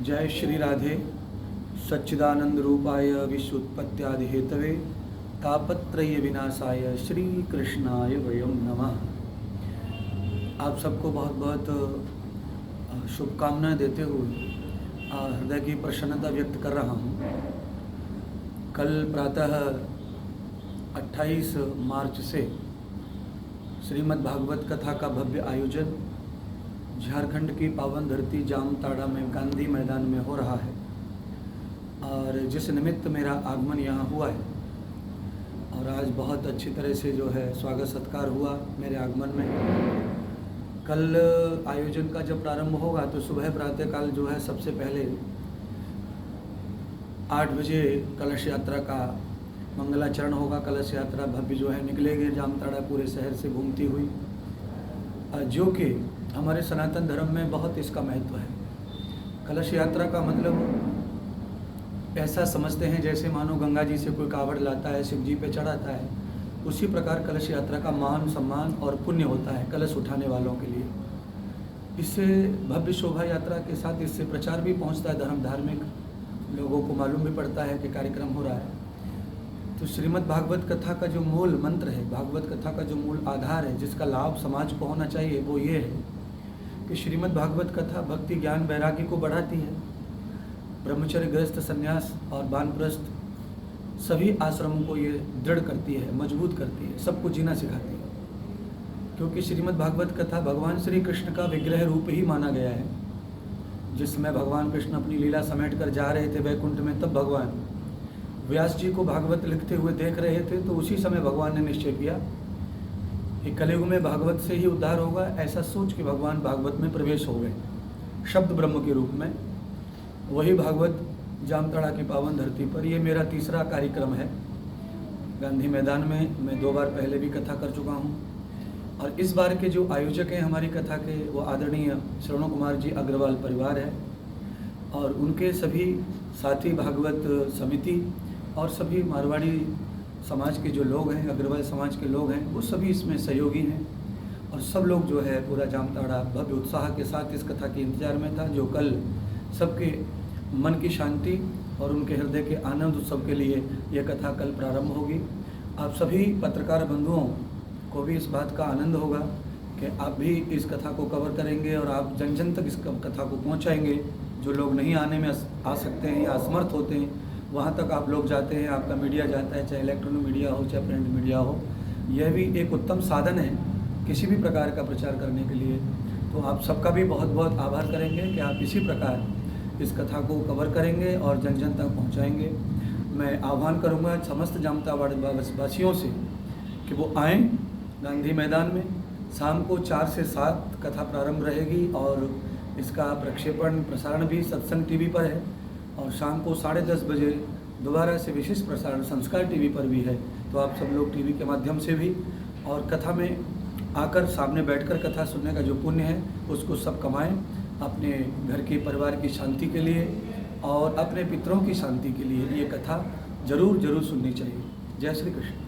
जय श्री राधे। सच्चिदानंद रूपाय विश्वोत्पत्त्यादि हेतवे तापत्रय विनाशाय श्री कृष्णाय वयम नमः। आप सबको बहुत बहुत शुभकामनाएं देते हुए हृदय की प्रसन्नता व्यक्त कर रहा हूँ। कल प्रातः 28 मार्च से श्रीमद् भागवत कथा का भव्य आयोजन झारखंड की पावन धरती जामताड़ा में गांधी मैदान में हो रहा है और जिस निमित्त मेरा आगमन यहाँ हुआ है और आज बहुत अच्छी तरह से जो है स्वागत सत्कार हुआ मेरे आगमन में। कल आयोजन का जब प्रारंभ होगा तो सुबह प्रातःकाल जो है सबसे पहले 8 बजे कलश यात्रा का मंगलाचरण होगा। कलश यात्रा भव्य जो है निकलेगी जामताड़ा पूरे शहर से घूमती हुई, जो कि हमारे सनातन धर्म में बहुत इसका महत्व है। कलश यात्रा का मतलब ऐसा समझते हैं जैसे मानो गंगा जी से कोई कावड़ लाता है, शिव जी पे चढ़ाता है, उसी प्रकार कलश यात्रा का मान सम्मान और पुण्य होता है कलश उठाने वालों के लिए। इससे भव्य शोभा यात्रा के साथ इससे प्रचार भी पहुंचता है, धर्म धार्मिक लोगों को मालूम भी पड़ता है कि कार्यक्रम हो रहा है। तो श्रीमद् भागवत कथा का जो मूल मंत्र है, भागवत कथा का जो मूल आधार है, जिसका लाभ समाज को होना चाहिए, वो ये है कि श्रीमद् भागवत कथा भक्ति ज्ञान वैराग्य को बढ़ाती है। ब्रह्मचर्य गृहस्थ संन्यास और वानप्रस्थ सभी आश्रमों को ये दृढ़ करती है, मजबूत करती है, सबको जीना सिखाती है। क्योंकि श्रीमद् भागवत कथा भगवान श्री कृष्ण का विग्रह रूप ही माना गया है। जिस समय भगवान कृष्ण अपनी लीला समेट कर जा रहे थे वैकुंठ में, तब भगवान व्यास जी को भागवत लिखते हुए देख रहे थे। तो उसी समय भगवान ने निश्चय किया कि कलयुग में भागवत से ही उद्धार होगा। ऐसा सोच के भगवान भागवत में प्रवेश हो गए शब्द ब्रह्म के रूप में। वही भागवत जामताड़ा की पावन धरती पर ये मेरा तीसरा कार्यक्रम है। गांधी मैदान में मैं 2 बार पहले भी कथा कर चुका हूँ और इस बार के जो आयोजक हैं हमारी कथा के, वो आदरणीय श्रवण कुमार जी अग्रवाल परिवार है और उनके सभी साथी भागवत समिति और सभी मारवाड़ी समाज के जो लोग हैं, अग्रवाल समाज के लोग हैं, वो सभी इसमें सहयोगी हैं। और सब लोग जो है पूरा जामताड़ा भव्य उत्साह के साथ इस कथा के इंतजार में था, जो कल सबके मन की शांति और उनके हृदय के आनंद उत्सव के लिए यह कथा कल प्रारंभ होगी। आप सभी पत्रकार बंधुओं को भी इस बात का आनंद होगा कि आप भी इस कथा को कवर करेंगे और आप जन जन तक इस कथा को पहुँचाएँगे। जो लोग नहीं आने में आ सकते हैं या असमर्थ होते हैं, वहाँ तक आप लोग जाते हैं, आपका मीडिया जाता है, चाहे इलेक्ट्रॉनिक मीडिया हो चाहे प्रिंट मीडिया हो। यह भी एक उत्तम साधन है किसी भी प्रकार का प्रचार करने के लिए। तो आप सबका भी बहुत बहुत आभार करेंगे कि आप इसी प्रकार इस कथा को कवर करेंगे और जन जन तक पहुँचाएँगे। मैं आह्वान करूँगा समस्त जामताड़ा वासियों से कि वो आएँ गांधी मैदान में। शाम को 4 से 7 कथा प्रारंभ रहेगी और इसका प्रक्षेपण प्रसारण भी सत्संग टीवी पर है और शाम को 10:30 बजे दोबारा से विशेष प्रसारण संस्कार टीवी पर भी है। तो आप सब लोग टीवी के माध्यम से भी और कथा में आकर सामने बैठकर कथा सुनने का जो पुण्य है उसको सब कमाएं अपने घर के परिवार की शांति के लिए और अपने पितरों की शांति के लिए। ये कथा जरूर सुननी चाहिए। जय श्री कृष्ण।